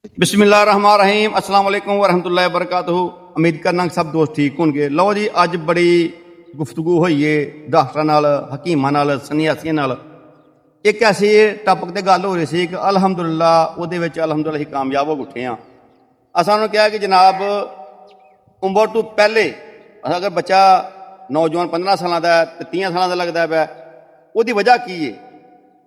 बिस्मिल्लाहिर्रहमानिर्रहीम अस्सलाम वालेकुम वरहमतुल्लाहि वबरकातुहू। उम्मीद करना कि सब दोस्त ठीक होंगे। लो जी, अज बड़ी गुफ्तगू हुई है डॉक्टर नाल, हकीमां नाल, सन्यासियां नाल। एक ऐसी टॉपिक ते गल हो रही सी कि अलहमदुलिल्लाह उहदे विच अलहमदुलिल्लाह ही कामयाब हो उठे हाँ। असां उन्होंने कहा कि जनाब उम्र तो पहले अगर बच्चा नौजवान 15 साल का 30 साल का लगता है उसकी वजह की है,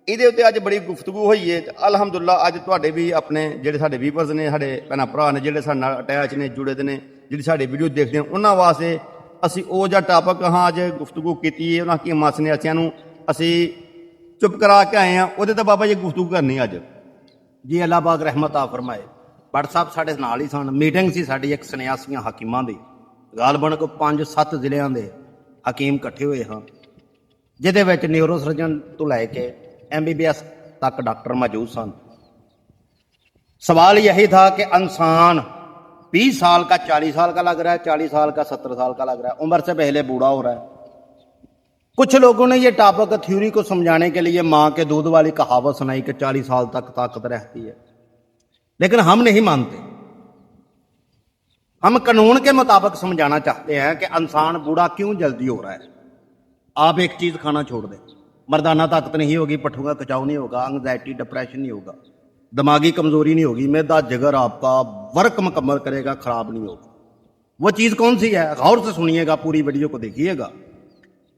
ਇਹਦੇ ਉੱਤੇ ਅੱਜ ਬੜੀ ਗੁਫ਼ਤਗੂ ਹੋਈ ਹੈ। ਅਲਹਮਦੁਲਿਲਾ ਅੱਜ ਤੁਹਾਡੇ ਵੀ ਆਪਣੇ ਜਿਹੜੇ ਸਾਡੇ ਵੀਵਰਸ ਨੇ, ਸਾਡੇ ਭੈਣਾਂ ਭਰਾ ਨੇ ਜਿਹੜੇ ਸਾਡੇ ਨਾਲ ਅਟੈਚ ਨੇ, ਜੁੜੇ ਦੇ ਨੇ, ਜਿਹੜੀ ਸਾਡੇ ਵੀਡੀਓ ਦੇਖਦੇ ਨੇ, ਉਹਨਾਂ ਵਾਸਤੇ ਅਸੀਂ ਉਹ ਜਿਹਾ ਟਾਪਕ ਹਾਂ ਅੱਜ ਗੁਫ਼ਤਗੂ ਕੀਤੀ ਹੈ। ਉਹਨਾਂ ਹਕੀਮਾਂ ਸਨਿਆਸੀਆਂ ਨੂੰ ਅਸੀਂ ਚੁੱਪ ਕਰਾ ਕੇ ਆਏ ਹਾਂ, ਉਹਦੇ ਤਾਂ ਬਾਬਾ ਜੀ ਗੁਫ਼ਤਗੂ ਕਰਨੀ ਅੱਜ ਜੀ। ਅੱਲਾਹ ਪਾਕ ਰਹਿਮਤ ਆ ਫਰਮਾਏ। ਬਟ ਸਾਹਿਬ ਸਾਡੇ ਨਾਲ ਹੀ ਸਨ, ਮੀਟਿੰਗ ਸੀ ਸਾਡੀ ਇੱਕ ਸਨਿਆਸੀਆਂ ਹਕੀਮਾਂ ਦੀ, ਗਾਲਬਨ ਕੋ 5-7 ਜ਼ਿਲ੍ਹਿਆਂ ਦੇ ਹਕੀਮ ਇਕੱਠੇ ਹੋਏ ਹਾਂ, ਜਿਹਦੇ ਵਿੱਚ ਨਿਊਰੋ ਸਰਜਨ ਤੋਂ ਲੈ ਕੇ MBBS तक डॉक्टर मौजूद सन। सवाल यही था कि इंसान 20 साल का 40 साल का लग रहा है, 40 साल का 70 साल का लग रहा है, उम्र से पहले बूढ़ा हो रहा है। कुछ लोगों ने ये टॉपिक थ्योरी को समझाने के लिए माँ के दूध वाली कहावत सुनाई कि 40 साल तक ताकत रहती है, लेकिन हम नहीं मानते। हम कानून के मुताबिक समझाना चाहते हैं कि इंसान बूढ़ा क्यों जल्दी हो रहा है। आप एक चीज खाना छोड़ दें, मर्दाना ताकत नहीं होगी, पट्ठों का खिंचाव नहीं होगा, एंग्जाइटी डिप्रेशन नहीं होगा, दिमागी कमजोरी नहीं होगी, मैदा जिगर आपका वर्क मुकम्मल करेगा, खराब नहीं होगा। वो चीज़ कौन सी है? गौर से सुनिएगा, पूरी वीडियो को देखिएगा।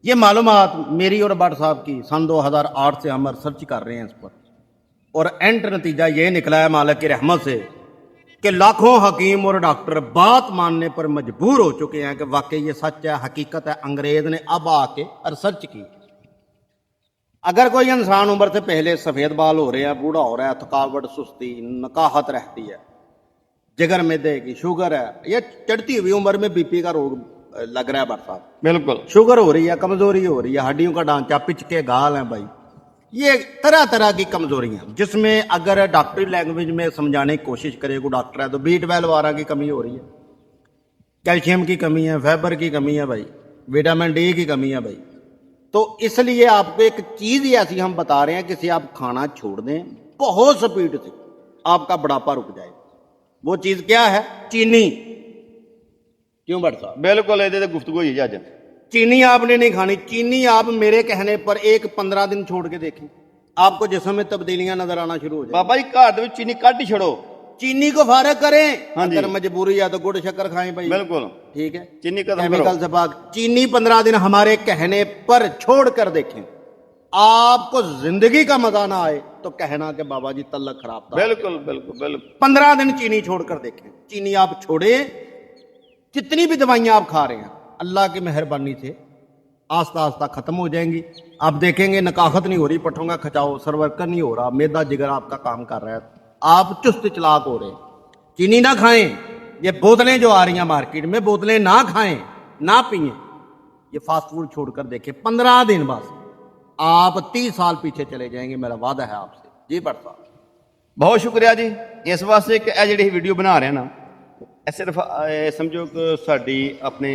ये मालूमात मेरी और भट्ट साहब की सन 2008 से हम रिसर्च कर रहे हैं इस पर, और एंड नतीजा ये निकला है मालिक की रहमत से कि लाखों हकीम और डॉक्टर बात मानने पर मजबूर हो चुके हैं कि वाकई ये सच है, हकीकत है। अंग्रेज ने अब आके रिसर्च की। अगर कोई इंसान उम्र से पहले सफ़ेद बाल हो रहे हैं, बूढ़ा हो रहा है, थकावट, सुस्ती, नकाहत रहती है, जिगर मैदे की, शुगर है, या चढ़ती हुई उम्र में BP का रोग लग रहा है भट्ट साहब, बिल्कुल शुगर हो रही है, कमजोरी हो रही है, हड्डियों का ढांचा, पिचके गाल हैं भाई, ये तरह तरह की कमजोरियां, जिसमें अगर डॉक्टरी लैंग्वेज में समझाने की कोशिश करे कोई डॉक्टर है तो B12 की कमी हो रही है, कैल्शियम की कमी है, फाइबर की कमी है भाई, विटामिन D की कमी है भाई। तो इसलिए आपको एक चीज ही ऐसी हम बता रहे हैं कि इसे आप खाना छोड़ दें बहुत स्पीड से, आपका बुढ़ापा रुक जाए। वो चीज क्या है? चीनी। क्यों भट्ट साहब? बिल्कुल ये गुफ्तगू हुई है अज। चीनी आपने नहीं खानी। चीनी आप मेरे कहने पर एक 15 दिन छोड़ के देखें, आपको जिस्म में तब्दीलियां नजर आना शुरू हो जाए। बाबा जी घर में चीनी कट ही छोड़ो, चीनी को फारग करें। हाँ जी। अगर मजबूरी है तो गुड़ शक्कर खाएं भाई, बिल्कुल ठीक है, चीनी का केमिकल से पाक। चीनी 15 दिन हमारे कहने पर छोड़ कर देखें, आपको जिंदगी का मजा ना आए तो कहना कि बाबा जी तल्लक खराब था। बिल्कुल बिल्कुल बिल्कुल 15 दिन चीनी छोड़कर देखें। चीनी आप छोड़े, जितनी भी दवाइयां आप खा रहे हैं अल्लाह की मेहरबानी से आस्ता आस्ता खत्म हो जाएंगी। आप देखेंगे नकाहत नहीं हो रही, पट्ठों का खिंचाव, सर्वरकर नहीं हो रहा, मैदा जिगर आपका काम कर रहा है, आप चुस्त चलाक हो रहे हैं। चीनी ना खाएं। ये बोतलें जो आ रही हैं मार्केट में, बोतलें ना खाएं, ना पिए। ये फास्ट फूड छोड़कर देखें 15 दिन, बस आप 30 साल पीछे चले जाएंगे, मेरा वादा है आपसे। जी भट्ट साहब, बहुत शुक्रिया जी। इस वास्ते कि यह जी वीडियो बना रहे हैं ना, सिर्फ समझो कि साड़ी अपने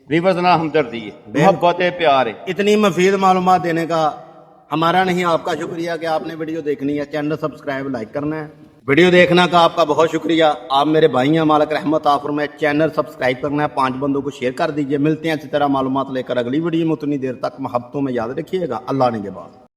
व्यूअर्स नाल हमदर्दी है, मोहब्बत है, प्यार है। इतनी मफीद मालूमात देने का हमारा नहीं आपका शुक्रिया कि आपने वीडियो देखनी है। चैनल सब्सक्राइब लाइक करना है। वीडियो देखने का आपका बहुत शुक्रिया। आप मेरे भाई हैं, मालिक रहमत आफर में। चैनल सब्सक्राइब करना है, 5 बंदों को शेयर कर दीजिए। मिलते हैं इसी तरह मालूमात लेकर अगली वीडियो में। उतनी देर तक मोहब्बतों में याद रखिएगा। अल्लाह ने के बाद।